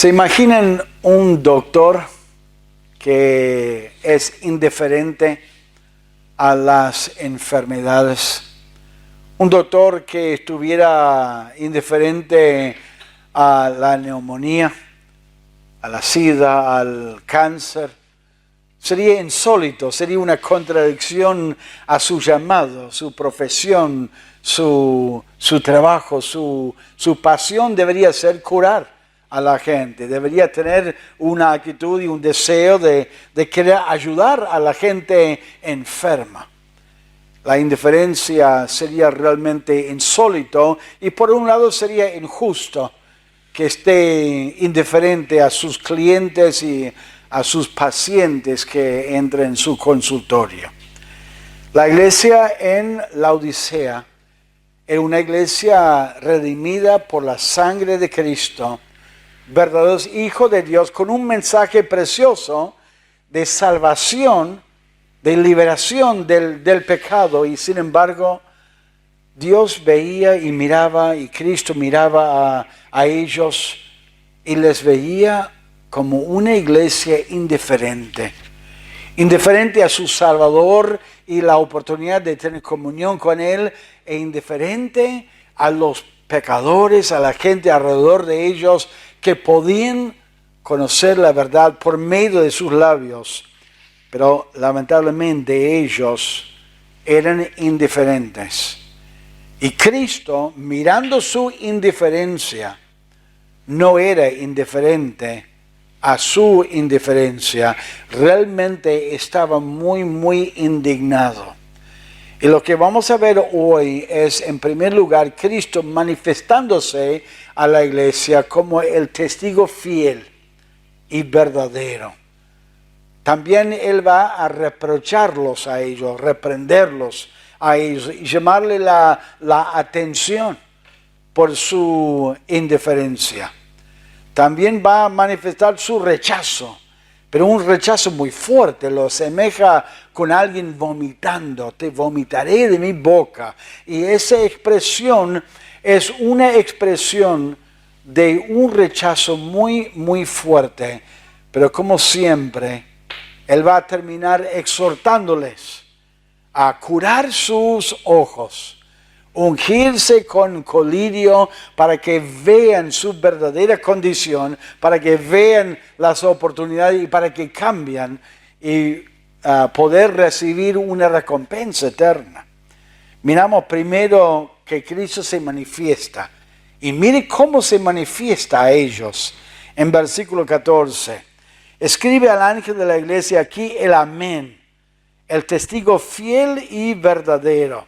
¿Se imaginan un doctor que es indiferente a las enfermedades? Un doctor que estuviera indiferente a la neumonía, a la sida, al cáncer. Sería insólito, sería una contradicción a su llamado, su profesión, su trabajo, su pasión debería ser curar a la gente. Debería tener una actitud y un deseo de querer ayudar a la gente enferma. La indiferencia sería realmente insólito y por un lado sería injusto que esté indiferente a sus clientes y a sus pacientes que entren en su consultorio. La iglesia en Laodicea era una iglesia redimida por la sangre de Cristo, verdaderos hijos de Dios, con un mensaje precioso de salvación, de liberación del pecado, y sin embargo Dios veía y miraba, y Cristo miraba a ellos y les veía como una iglesia indiferente a su Salvador y la oportunidad de tener comunión con Él, e indiferente a los pecadores, a la gente alrededor de ellos que podían conocer la verdad por medio de sus labios, pero lamentablemente ellos eran indiferentes. Y Cristo, mirando su indiferencia, no era indiferente a su indiferencia, realmente estaba muy, muy indignado. Y lo que vamos a ver hoy es, en primer lugar, Cristo manifestándose a la iglesia como el testigo fiel y verdadero. También Él va a reprocharlos a ellos, reprenderlos a ellos y llamarle la atención por su indiferencia. También va a manifestar su rechazo, pero un rechazo muy fuerte, lo asemeja con alguien vomitando, te vomitaré de mi boca. Y esa expresión es una expresión de un rechazo muy, muy fuerte, pero como siempre, Él va a terminar exhortándoles a curar sus ojos, ungirse con colirio para que vean su verdadera condición, para que vean las oportunidades y para que cambien y poder recibir una recompensa eterna. Miramos primero que Cristo se manifiesta y mire cómo se manifiesta a ellos en versículo 14. Escribe al ángel de la iglesia aquí el amén, el testigo fiel y verdadero.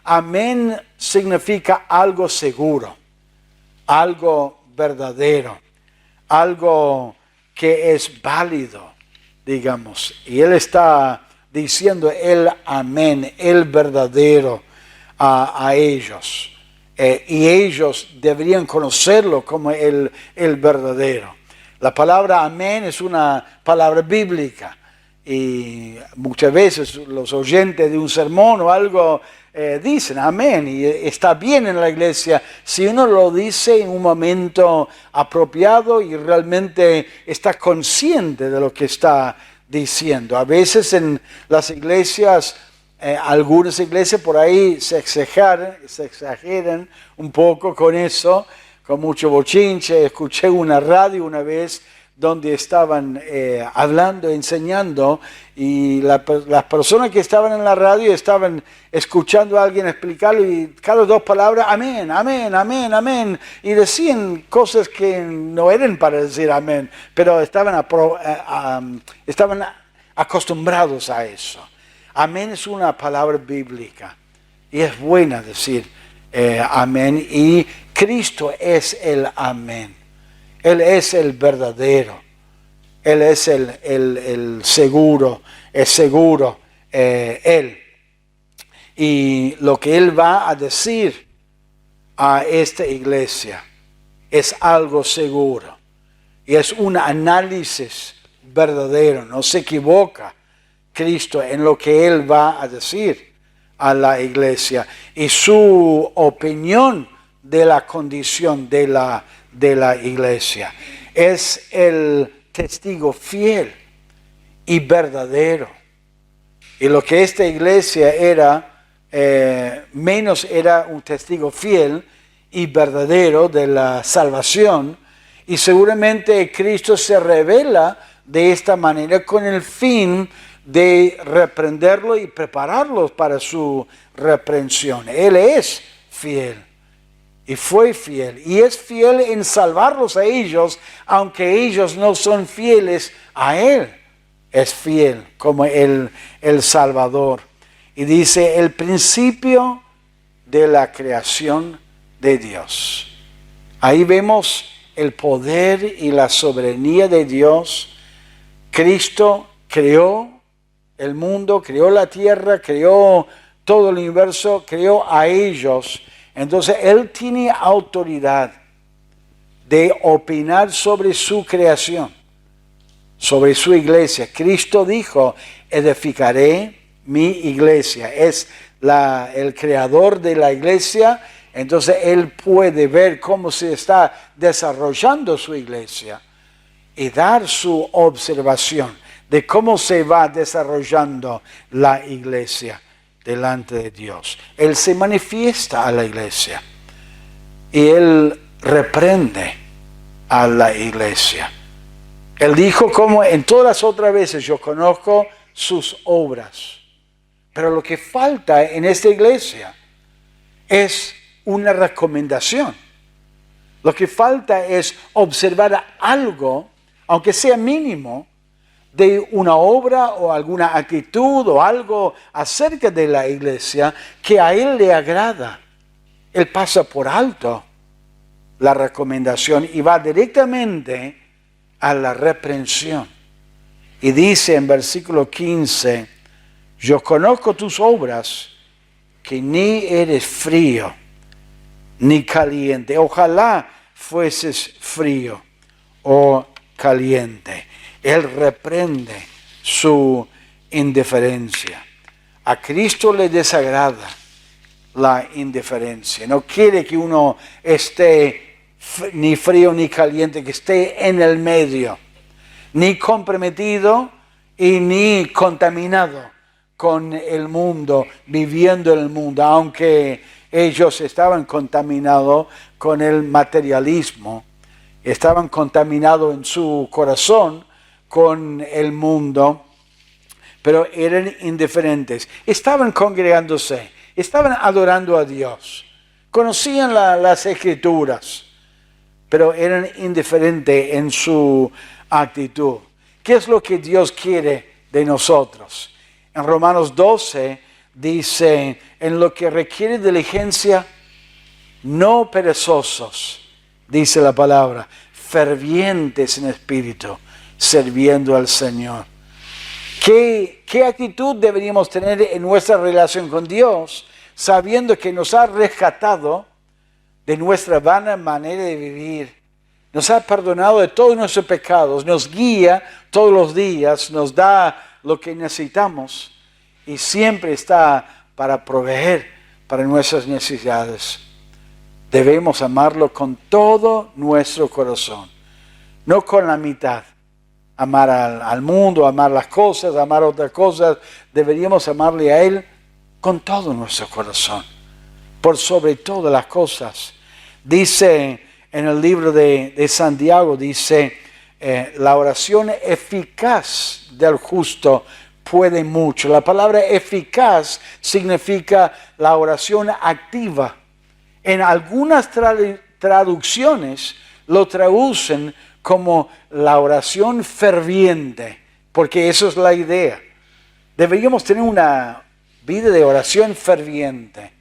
Amén significa algo seguro, algo verdadero, algo que es válido, digamos. Y Él está diciendo el amén, el verdadero a ellos. Y ellos deberían conocerlo como el verdadero. La palabra amén es una palabra bíblica. Y muchas veces los oyentes de un sermón o algo dicen amén, y está bien en la iglesia si uno lo dice en un momento apropiado y realmente está consciente de lo que está diciendo. A veces en las iglesias, algunas iglesias por ahí se exageran un poco con eso, con mucho bochinche. Escuché una radio una vez donde estaban hablando, enseñando, y las personas que estaban en la radio estaban escuchando a alguien explicarlo, y cada dos palabras, amén, amén, amén, amén, y decían cosas que no eran para decir amén, pero estaban acostumbrados a eso. Amén es una palabra bíblica, y es buena decir amén, y Cristo es el amén. Él es el verdadero, Él es el seguro, es seguro Él. Y lo que Él va a decir a esta iglesia es algo seguro. Y es un análisis verdadero, no se equivoca Cristo en lo que Él va a decir a la iglesia. Y su opinión de la condición de la iglesia. Es el testigo fiel y verdadero. Y lo que esta iglesia era, menos era un testigo fiel y verdadero de la salvación. Y seguramente Cristo se revela de esta manera con el fin de reprenderlo y prepararlos para su reprensión. Él es fiel y fue fiel y es fiel en salvarlos a ellos, aunque ellos no son fieles a Él. Es fiel como el Salvador. Y dice, el principio de la creación de Dios. Ahí vemos el poder y la soberanía de Dios. Cristo creó el mundo, creó la tierra, creó todo el universo, creó a ellos. Entonces Él tiene autoridad de opinar sobre su creación, sobre su iglesia. Cristo dijo, edificaré mi iglesia. Es el creador de la iglesia. Entonces Él puede ver cómo se está desarrollando su iglesia y dar su observación de cómo se va desarrollando la iglesia delante de Dios. Él se manifiesta a la iglesia y Él reprende a la iglesia. Él dijo como en todas las otras veces, yo conozco sus obras. Pero lo que falta en esta iglesia es una recomendación. Lo que falta es observar algo, aunque sea mínimo, de una obra o alguna actitud o algo acerca de la iglesia que a Él le agrada. Él pasa por alto la recomendación y va directamente a la reprensión. Y dice en versículo 15, yo conozco tus obras, que ni eres frío ni caliente. Ojalá fueses frío o caliente. Él reprende su indiferencia. A Cristo le desagrada la indiferencia. No quiere que uno esté ni frío ni caliente, que esté en el medio, ni comprometido y ni contaminado con el mundo, viviendo en el mundo, aunque ellos estaban contaminados con el materialismo, estaban contaminados en su corazón con el mundo, pero eran indiferentes. Estaban congregándose, estaban adorando a Dios, conocían las Escrituras, pero eran indiferentes en su actitud. ¿Qué es lo que Dios quiere de nosotros? En Romanos 12 dice, en lo que requiere diligencia, no perezosos, dice la palabra, fervientes en espíritu, sirviendo al Señor. ¿Qué actitud deberíamos tener en nuestra relación con Dios, sabiendo que nos ha rescatado de nuestra vana manera de vivir? Nos ha perdonado de todos nuestros pecados, nos guía todos los días, nos da lo que necesitamos y siempre está para proveer para nuestras necesidades. Debemos amarlo con todo nuestro corazón, no con la mitad. Amar al mundo, amar las cosas, amar otras cosas. Deberíamos amarle a Él con todo nuestro corazón, por sobre todas las cosas. Dice en el libro de Santiago, dice, la oración eficaz del justo puede mucho. La palabra eficaz significa la oración activa. En algunas traducciones lo traducen como la oración ferviente, porque eso es la idea. Deberíamos tener una vida de oración ferviente.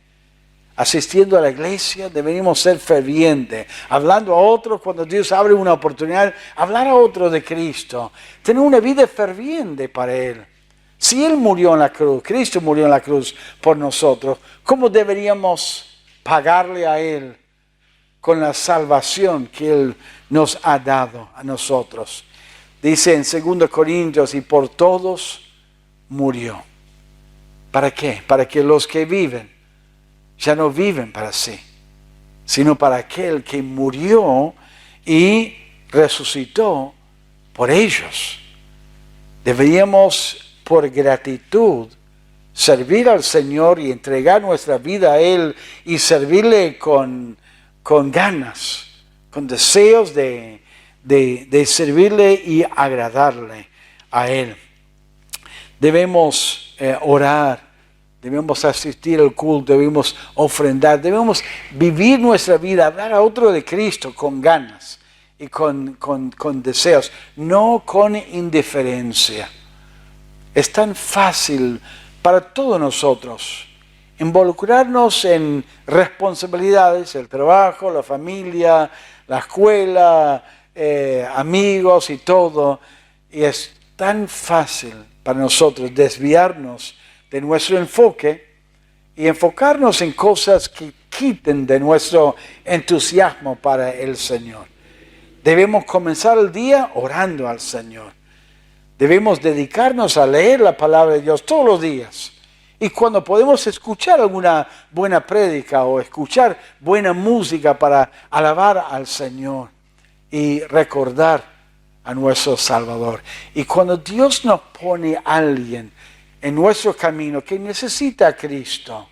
Asistiendo a la iglesia, deberíamos ser fervientes. Hablando a otros, cuando Dios abre una oportunidad, hablar a otros de Cristo. Tener una vida ferviente para Él. Si Él murió en la cruz, Cristo murió en la cruz por nosotros, ¿cómo deberíamos pagarle a Él con la salvación que Él nos ha dado a nosotros? Dice en 2 Corintios, y por todos murió. ¿Para qué? Para que los que viven ya no viven para sí, sino para aquel que murió y resucitó por ellos. Deberíamos, por gratitud, servir al Señor y entregar nuestra vida a Él y servirle con ganas, con deseos de servirle y agradarle a Él. Debemos orar, debemos asistir al culto, debemos ofrendar, debemos vivir nuestra vida, hablar a otro de Cristo con ganas y con deseos, no con indiferencia. Es tan fácil para todos nosotros involucrarnos en responsabilidades, el trabajo, la familia, la escuela, amigos y todo. Y es tan fácil para nosotros desviarnos de nuestro enfoque y enfocarnos en cosas que quiten de nuestro entusiasmo para el Señor. Debemos comenzar el día orando al Señor. Debemos dedicarnos a leer la palabra de Dios todos los días. Y cuando podemos escuchar alguna buena prédica o escuchar buena música para alabar al Señor y recordar a nuestro Salvador. Y cuando Dios nos pone a alguien en nuestro camino que necesita a Cristo,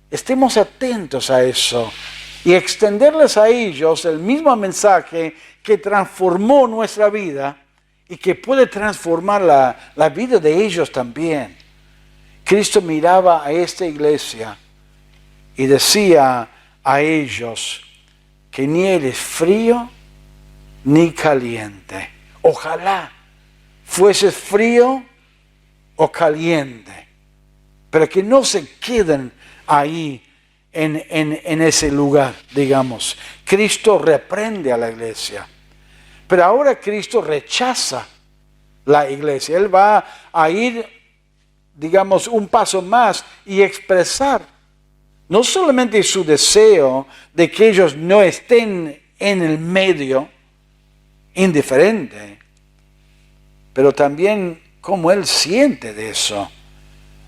estemos atentos a eso y extenderles a ellos el mismo mensaje que transformó nuestra vida y que puede transformar la vida de ellos también. Cristo miraba a esta iglesia y decía a ellos que ni eres frío ni caliente. Ojalá fueses frío o caliente, pero que no se queden ahí en ese lugar, digamos. Cristo reprende a la iglesia, pero ahora Cristo rechaza la iglesia. Él va a ir, digamos, un paso más y expresar no solamente su deseo de que ellos no estén en el medio, indiferente, pero también cómo Él siente de eso.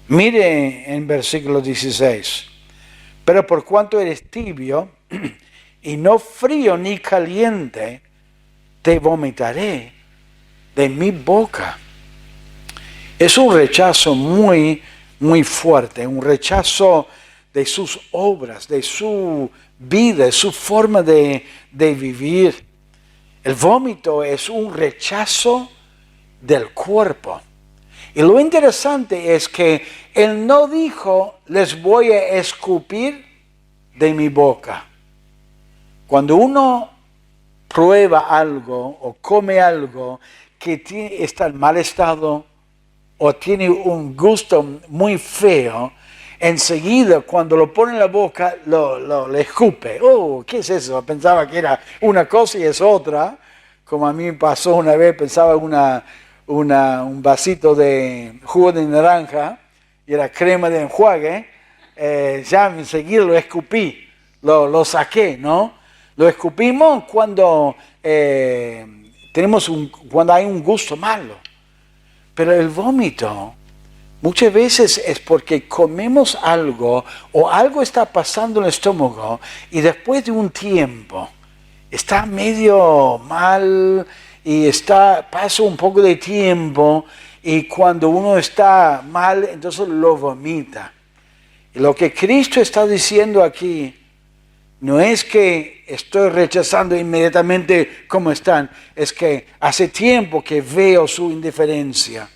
Mire en versículo 16. Pero por cuanto eres tibio y no frío ni caliente, te vomitaré de mi boca. Es un rechazo muy, muy fuerte, un rechazo de sus obras, de su vida, de su forma de vivir. El vómito es un rechazo del cuerpo. Y lo interesante es que Él no dijo, les voy a escupir de mi boca. Cuando uno prueba algo o come algo que está en mal estado o tiene un gusto muy feo, enseguida cuando lo pone en la boca le escupe. Oh, ¿qué es eso? Pensaba que era una cosa y es otra. Como a mí me pasó una vez, pensaba un vasito de jugo de naranja y era crema de enjuague. Ya enseguida lo escupí, lo saqué, ¿no? Lo escupimos cuando cuando hay un gusto malo. Pero el vómito muchas veces es porque comemos algo o algo está pasando en el estómago y después de un tiempo está medio mal y pasa un poco de tiempo y cuando uno está mal entonces lo vomita. Y lo que Cristo está diciendo aquí no es que estoy rechazando inmediatamente cómo están, es que hace tiempo que veo su indiferencia.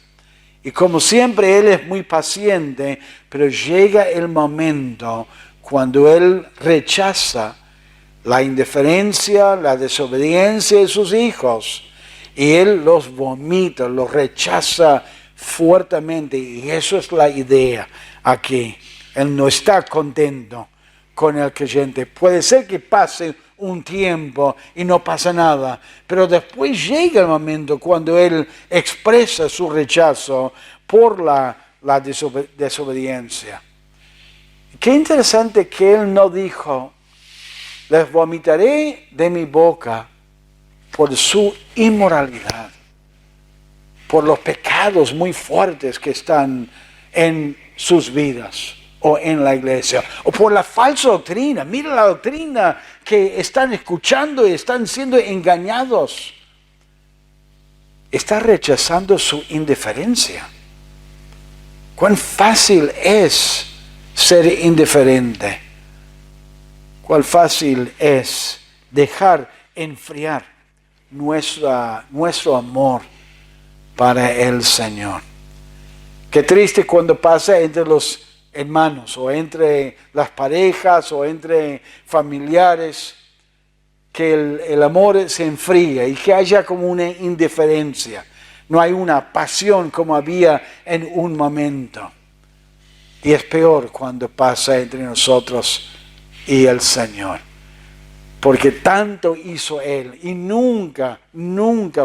Y como siempre Él es muy paciente, pero llega el momento cuando Él rechaza la indiferencia, la desobediencia de sus hijos. Y Él los vomita, los rechaza fuertemente. Y eso es la idea aquí. Él no está contento con el creyente. Puede ser que pase un tiempo y no pasa nada, pero después llega el momento cuando Él expresa su rechazo por la desobediencia. Qué interesante que Él no dijo, les vomitaré de mi boca por su inmoralidad, por los pecados muy fuertes que están en sus vidas. o en la iglesia, o por la falsa doctrina. Mira la doctrina que están escuchando y están siendo engañados. Está rechazando su indiferencia. Cuán fácil es ser indiferente. Cuán fácil es dejar enfriar nuestro amor para el Señor. Qué triste cuando pasa entre los hermanos o entre las parejas o entre familiares, que el amor se enfría y que haya como una indiferencia. No hay una pasión como había en un momento. Y es peor cuando pasa entre nosotros y el Señor. Porque tanto hizo Él y nunca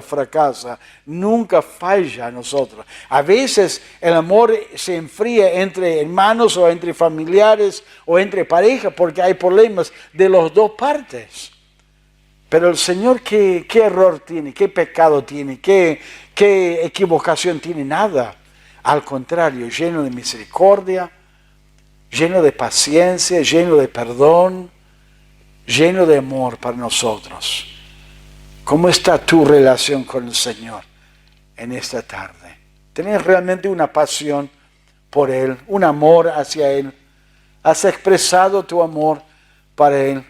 fracasa, nunca falla a nosotros. A veces el amor se enfría entre hermanos o entre familiares o entre parejas porque hay problemas de las dos partes. Pero el Señor, ¿qué error tiene? ¿Qué pecado tiene? ¿Qué equivocación tiene? Nada. Al contrario, lleno de misericordia, lleno de paciencia, lleno de perdón, lleno de amor para nosotros. ¿Cómo está tu relación con el Señor en esta tarde? ¿Tienes realmente una pasión por Él, un amor hacia Él? ¿Has expresado tu amor para Él?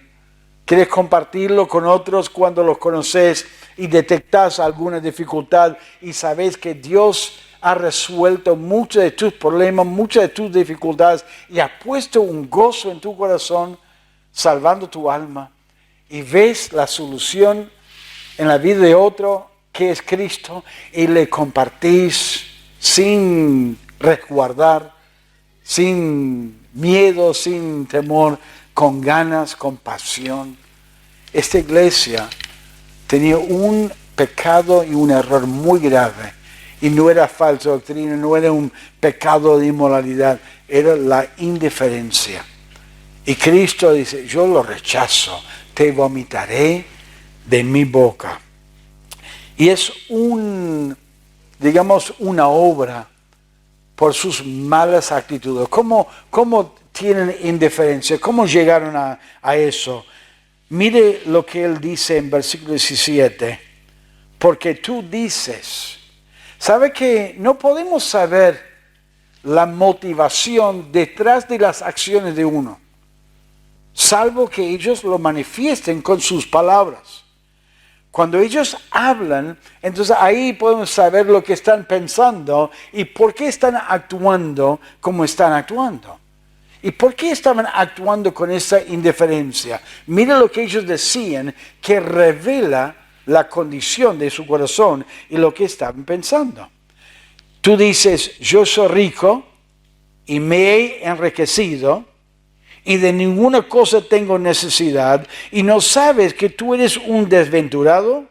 ¿Quieres compartirlo con otros cuando los conoces y detectas alguna dificultad y sabes que Dios ha resuelto muchos de tus problemas, muchas de tus dificultades y ha puesto un gozo en tu corazón, salvando tu alma, y ves la solución en la vida de otro, que es Cristo, y le compartís sin resguardar, sin miedo, sin temor, con ganas, con pasión? Esta iglesia tenía un pecado y un error muy grave, y no era falsa doctrina, no era un pecado de inmoralidad, era la indiferencia. Y Cristo dice, yo lo rechazo, te vomitaré de mi boca. Y es una obra por sus malas actitudes. ¿Cómo tienen indiferencia? ¿Cómo llegaron a eso? Mire lo que él dice en versículo 17. Porque tú dices, ¿sabe que no podemos saber la motivación detrás de las acciones de uno? Salvo que ellos lo manifiesten con sus palabras. Cuando ellos hablan, entonces ahí podemos saber lo que están pensando y por qué están actuando como están actuando. ¿Y por qué estaban actuando con esa indiferencia? Mira lo que ellos decían, que revela la condición de su corazón y lo que estaban pensando. Tú dices, yo soy rico y me he enriquecido, y de ninguna cosa tengo necesidad, y no sabes que tú eres un desventurado,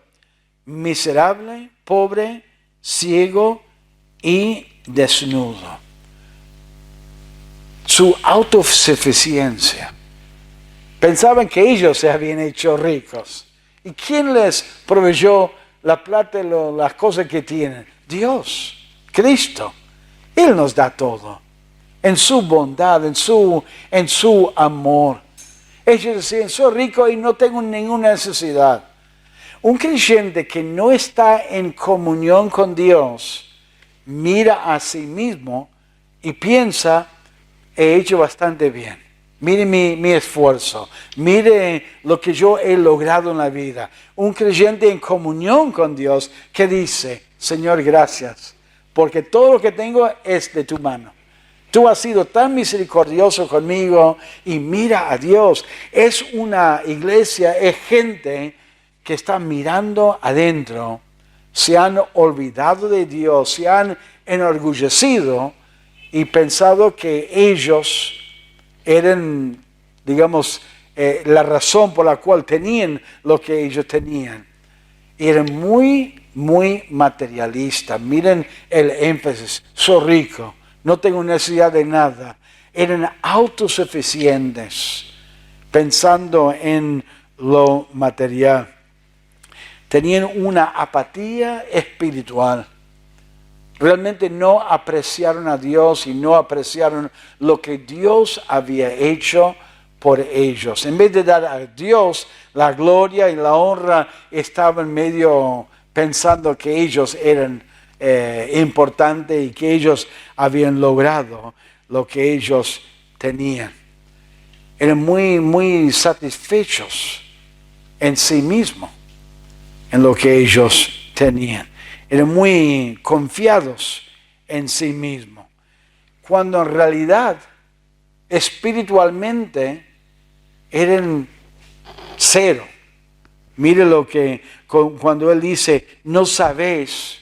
miserable, pobre, ciego y desnudo. Su autosuficiencia. Pensaban que ellos se habían hecho ricos. ¿Y quién les proveyó la plata y las cosas que tienen? Dios, Cristo. Él nos da todo. En su bondad, en su amor. Ellos decían, soy rico y no tengo ninguna necesidad. Un creyente que no está en comunión con Dios, mira a sí mismo y piensa, he hecho bastante bien. Mire mi esfuerzo, mire lo que yo he logrado en la vida. Un creyente en comunión con Dios que dice, Señor, gracias, porque todo lo que tengo es de tu mano. Tú has sido tan misericordioso conmigo y mira a Dios. Es una iglesia, es gente que está mirando adentro. Se han olvidado de Dios, se han enorgullecido y pensado que ellos eran, la razón por la cual tenían lo que ellos tenían. Eran muy materialistas. Miren el énfasis, soy rico. No tengo necesidad de nada. Eran autosuficientes, pensando en lo material. Tenían una apatía espiritual. realmente no apreciaron a Dios y no apreciaron lo que Dios había hecho por ellos. En vez de dar a Dios la gloria y la honra, estaban medio pensando que ellos eran importantes y que ellos habían logrado lo que ellos tenían. Eran muy satisfechos en sí mismos, en lo que ellos tenían. Eran muy confiados en sí mismos, cuando en realidad, espiritualmente, eran cero. Mire lo que, cuando él dice, no sabéis,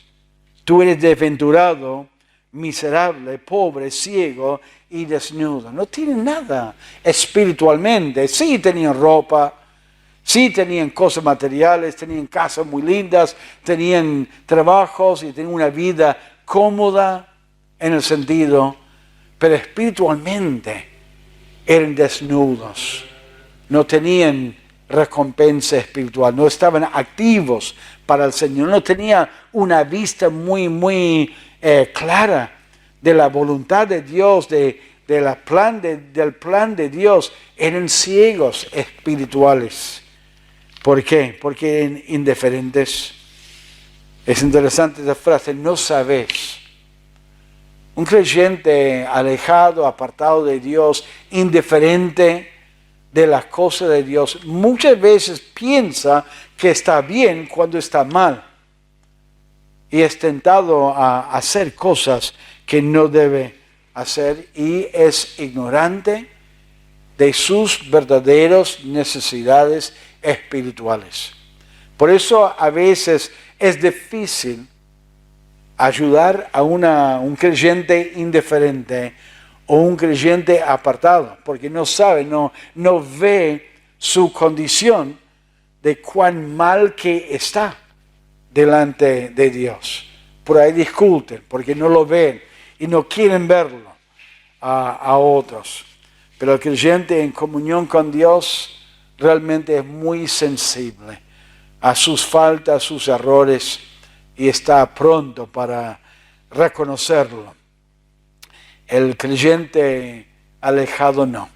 tú eres desventurado, miserable, pobre, ciego y desnudo. No tienen nada espiritualmente. Sí tenían ropa, sí tenían cosas materiales, tenían casas muy lindas, tenían trabajos y tenían una vida cómoda en el sentido, pero espiritualmente eran desnudos. No tenían recompensa espiritual, no estaban activos para el Señor, no tenían una vista muy clara de la voluntad de Dios, del plan de Dios. Eran ciegos espirituales. ¿Por qué? Porque eran indiferentes. Es interesante esa frase, no sabéis. Un creyente alejado, apartado de Dios, indiferente de las cosas de Dios, muchas veces piensa que está bien cuando está mal y es tentado a hacer cosas que no debe hacer y es ignorante de sus verdaderas necesidades espirituales. Por eso a veces es difícil ayudar a un creyente indiferente o un creyente apartado, porque no sabe, no ve su condición de cuán mal que está delante de Dios. Por ahí discuten, porque no lo ven y no quieren verlo a otros. Pero el creyente en comunión con Dios realmente es muy sensible a sus faltas, a sus errores, y está pronto para reconocerlo. El creyente alejado no.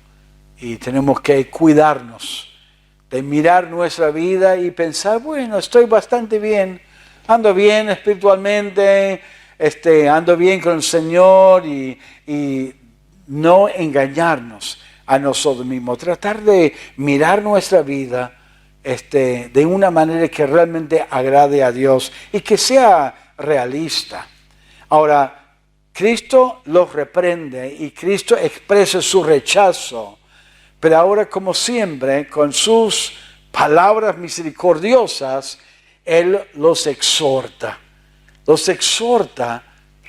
Y tenemos que cuidarnos de mirar nuestra vida y pensar, bueno, estoy bastante bien, ando bien espiritualmente, ando bien con el Señor y no engañarnos a nosotros mismos. Tratar de mirar nuestra vida de una manera que realmente agrade a Dios y que sea realista. Ahora, Cristo los reprende y Cristo expresa su rechazo, pero ahora, como siempre, con sus palabras misericordiosas, Él los exhorta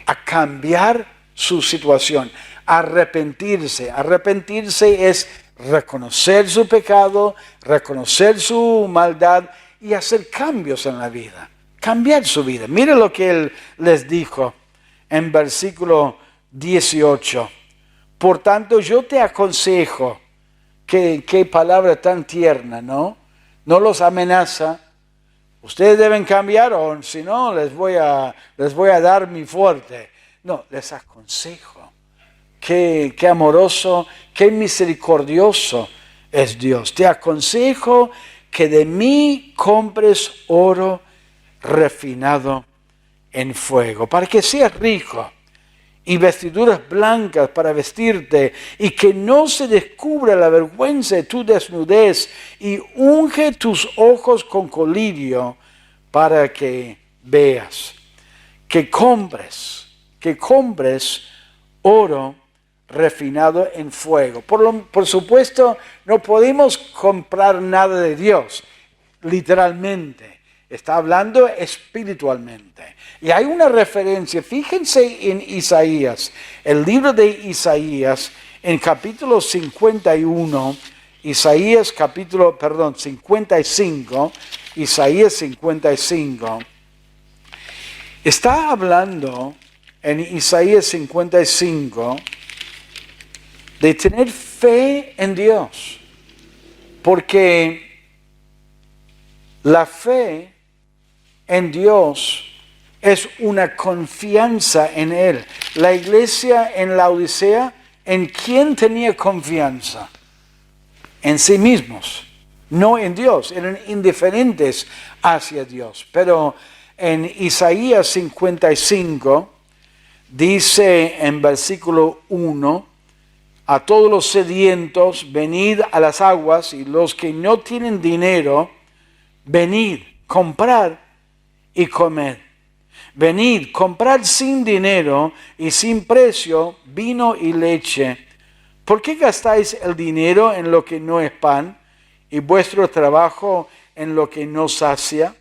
a cambiar su situación, a arrepentirse. Arrepentirse es reconocer su pecado, reconocer su maldad y hacer cambios en la vida, cambiar su vida. Mire lo que Él les dijo en versículo 18. Por tanto, yo te aconsejo, qué palabra tan tierna, ¿no? No los amenaza. Ustedes deben cambiar o si no, les voy a dar mi fuerte. No, les aconsejo. Qué amoroso, qué misericordioso es Dios. Te aconsejo que de mí compres oro refinado en fuego, para que seas rico, y vestiduras blancas para vestirte, y que no se descubra la vergüenza de tu desnudez, y unge tus ojos con colirio para que veas. Que compres oro refinado en fuego. Por supuesto, no podemos comprar nada de Dios, literalmente. Está hablando espiritualmente. Y hay una referencia, fíjense en Isaías, el libro de Isaías, en capítulo 51, 55, Isaías 55, está hablando en Isaías 55 de tener fe en Dios, porque la fe en Dios es una confianza en Él. La iglesia en la Odisea, ¿en quién tenía confianza? En sí mismos, no en Dios. Eran indiferentes hacia Dios. Pero en Isaías 55 dice en versículo 1, a todos los sedientos, venid a las aguas, y los que no tienen dinero, venid, comprad y comed. Venid, comprad sin dinero y sin precio vino y leche. ¿Por qué gastáis el dinero en lo que no es pan y vuestro trabajo en lo que no sacia?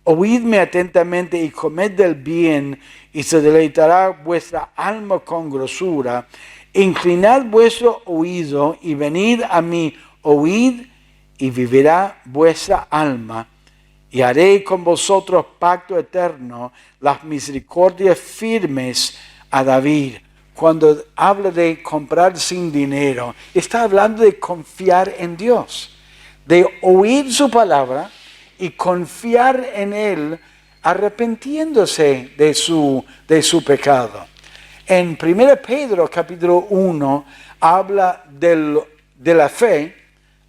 Oídme atentamente y comed del bien, y se deleitará vuestra alma con grosura. Inclinad vuestro oído y venid a mí, oíd y vivirá vuestra alma. Y haré con vosotros pacto eterno, las misericordias firmes a David. Cuando habla de comprar sin dinero, está hablando de confiar en Dios, de oír su palabra y confiar en Él, arrepintiéndose de su pecado. En 1 Pedro capítulo 1 habla de la fe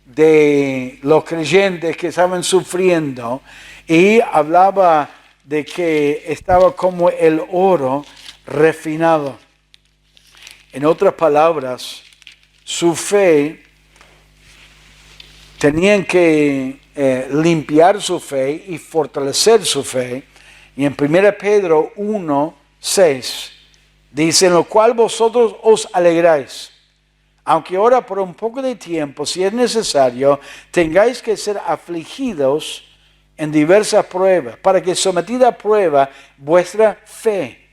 de los creyentes que estaban sufriendo, y hablaba de que estaba como el oro refinado. En otras palabras, su fe, tenían que limpiar su fe y fortalecer su fe. Y en 1 Pedro 1, 6 dice: en lo cual vosotros os alegráis, aunque ahora por un poco de tiempo, si es necesario, tengáis que ser afligidos en diversas pruebas, para que sometida a prueba vuestra fe,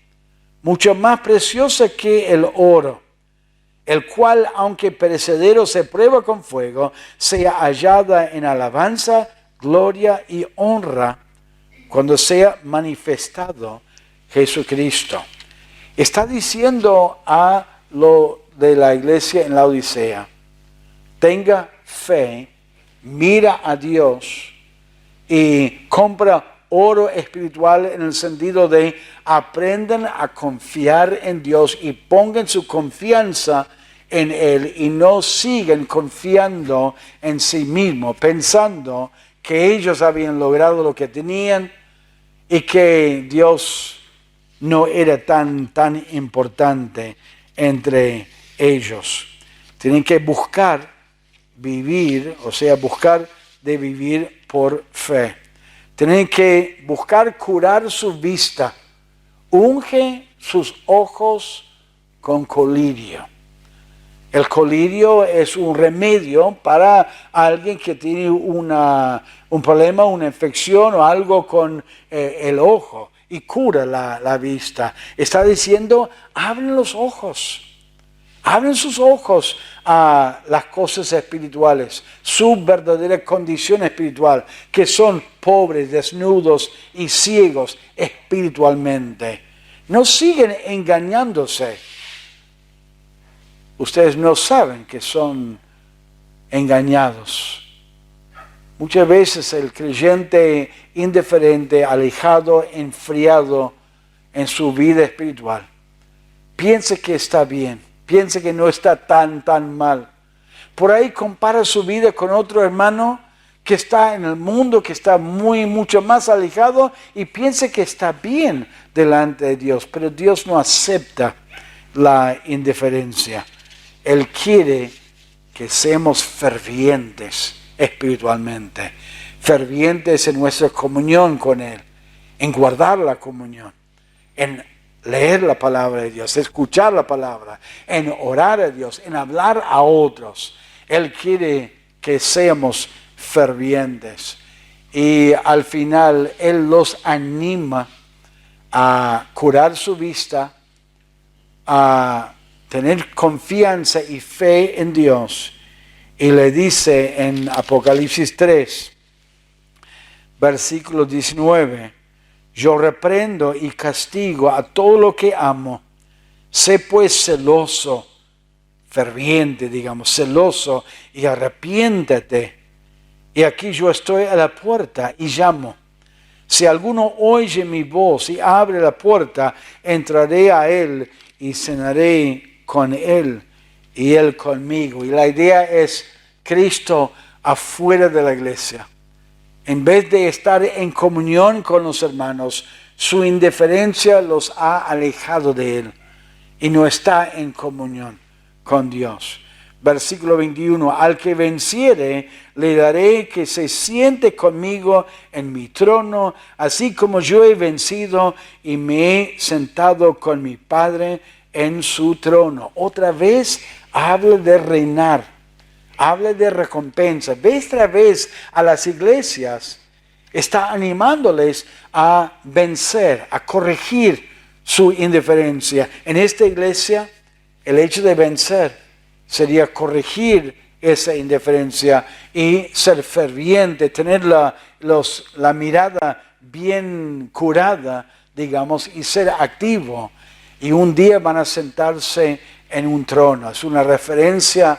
mucho más preciosa que el oro, el cual, aunque perecedero, se prueba con fuego, sea hallada en alabanza, gloria y honra cuando sea manifestado Jesucristo. Está diciendo a lo de la iglesia en la Odisea: tenga fe, mira a Dios y compra oro espiritual, en el sentido de aprendan a confiar en Dios y pongan su confianza en Él, y no sigan confiando en sí mismos, pensando que ellos habían logrado lo que tenían y que Dios no era tan importante entre ellos. Tienen que buscar vivir, o sea, buscar de vivir por fe. Tienen que buscar curar su vista. Unge sus ojos con colirio. El colirio es un remedio para alguien que tiene un problema, una infección o algo con el ojo, y cura la vista. Está diciendo: abren los ojos. Abren sus ojos a las cosas espirituales, su verdadera condición espiritual, que son pobres, desnudos y ciegos espiritualmente. No siguen engañándose. Ustedes no saben que son engañados. Muchas veces el creyente indiferente, alejado, enfriado en su vida espiritual, piensa que está bien, piensa que no está tan mal. Por ahí compara su vida con otro hermano que está en el mundo, que está mucho más alejado, y piensa que está bien delante de Dios. Pero Dios no acepta la indiferencia. Él quiere que seamos fervientes espiritualmente, fervientes en nuestra comunión con Él, en guardar la comunión, en leer la palabra de Dios, escuchar la palabra, en orar a Dios, en hablar a otros. Él quiere que seamos fervientes. Y al final Él los anima a curar su vista, a tener confianza y fe en Dios. Y le dice en Apocalipsis 3, versículo 19: yo reprendo y castigo a todo lo que amo. Sé pues celoso, ferviente, celoso, y arrepiéntete. Y aquí yo estoy a la puerta y llamo. Si alguno oye mi voz y abre la puerta, entraré a él y cenaré con él y él conmigo. Y la idea es Cristo afuera de la iglesia. En vez de estar en comunión con los hermanos, su indiferencia los ha alejado de él y no está en comunión con Dios. Versículo 21, al que venciere, le daré que se siente conmigo en mi trono, así como yo he vencido y me he sentado con mi Padre en su trono. Otra vez habla de reinar, habla de recompensa. Vez tras vez a las iglesias está animándoles a vencer, a corregir su indiferencia. En esta iglesia, el hecho de vencer sería corregir esa indiferencia y ser ferviente, tener la mirada bien curada, digamos, y ser activo. Y un día van a sentarse en un trono. Es una referencia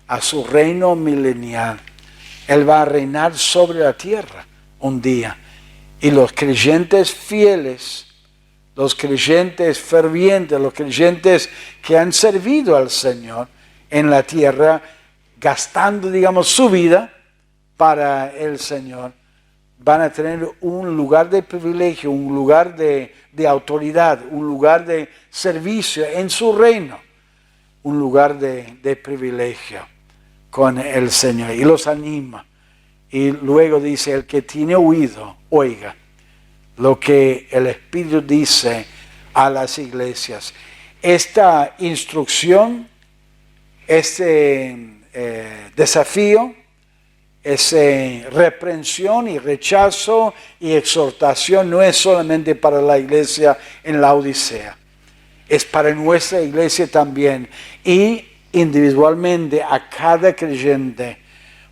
a su reino milenial. Él va a reinar sobre la tierra un día. Y los creyentes fieles, los creyentes fervientes, los creyentes que han servido al Señor en la tierra, gastando, digamos, su vida para el Señor, van a tener un lugar de privilegio, un lugar de autoridad, un lugar de servicio en su reino, un lugar de privilegio con el Señor. Y los anima. Y luego dice, el que tiene oído, oiga lo que el Espíritu dice a las iglesias. Esta instrucción, este desafío, esa reprensión y rechazo y exhortación no es solamente para la iglesia en la Odisea, es para nuestra iglesia también y individualmente a cada creyente,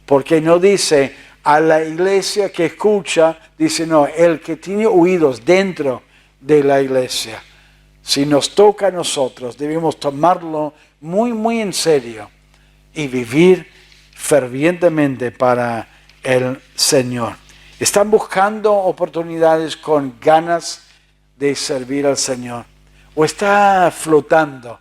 porque no dice a la iglesia que escucha, dice no, el que tiene oídos dentro de la iglesia. Si nos toca a nosotros, debemos tomarlo muy en serio y vivir fervientemente para el Señor. Están buscando oportunidades con ganas de servir al Señor. O está flotando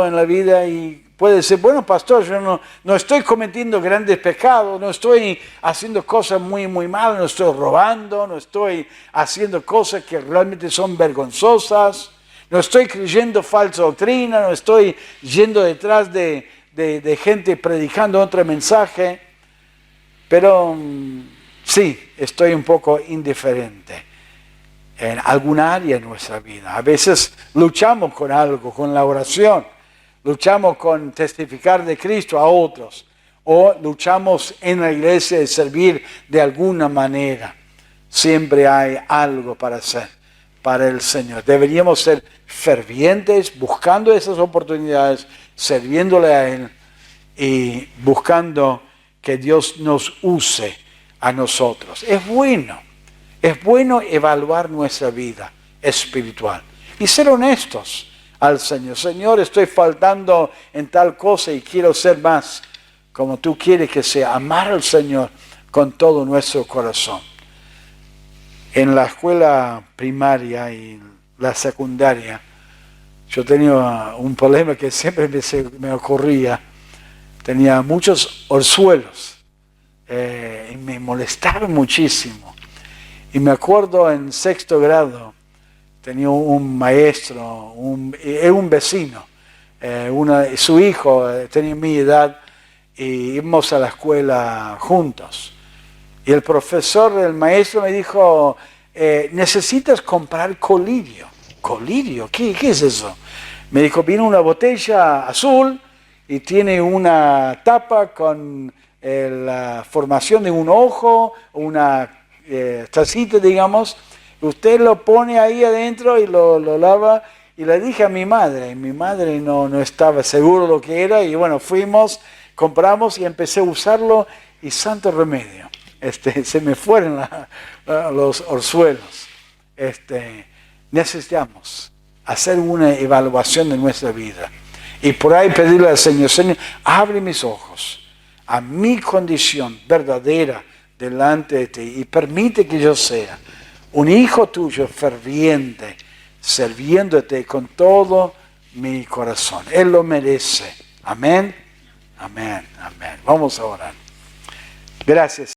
en la vida y puede decir, bueno, pastor, yo no estoy cometiendo grandes pecados, no estoy haciendo cosas muy malas, no estoy robando, no estoy haciendo cosas que realmente son vergonzosas, no estoy creyendo falsa doctrina, no estoy yendo detrás de gente predicando otro mensaje, pero sí, estoy un poco indiferente en alguna área de nuestra vida. A veces luchamos con algo, con la oración, luchamos con testificar de Cristo a otros, o luchamos en la iglesia de servir de alguna manera. Siempre hay algo para hacer para el Señor. Deberíamos ser fervientes, buscando esas oportunidades, sirviéndole a Él y buscando que Dios nos use a nosotros. Es bueno evaluar nuestra vida espiritual y ser honestos al Señor. Señor, estoy faltando en tal cosa y quiero ser más como tú quieres que sea, amar al Señor con todo nuestro corazón. En la escuela primaria y la secundaria, yo tenía un problema que siempre me ocurría. Tenía muchos orzuelos y me molestaba muchísimo. Y me acuerdo en sexto grado, tenía un maestro, era un vecino, su hijo tenía mi edad y íbamos a la escuela juntos. Y el maestro me dijo, necesitas comprar colirio. ¿Colirio? ¿Qué es eso? Me dijo, viene una botella azul y tiene una tapa con la formación de un ojo, una tacita, digamos. Usted lo pone ahí adentro y lo lava. Y le dije a mi madre no estaba seguro lo que era. Y bueno, fuimos, compramos y empecé a usarlo y santo remedio. Se me fueron los orzuelos. Necesitamos hacer una evaluación de nuestra vida. Y por ahí pedirle al Señor, Señor, abre mis ojos a mi condición verdadera delante de ti y permite que yo sea un hijo tuyo ferviente, sirviéndote con todo mi corazón. Él lo merece. Amén. Amén. Amén. Vamos a orar. Gracias.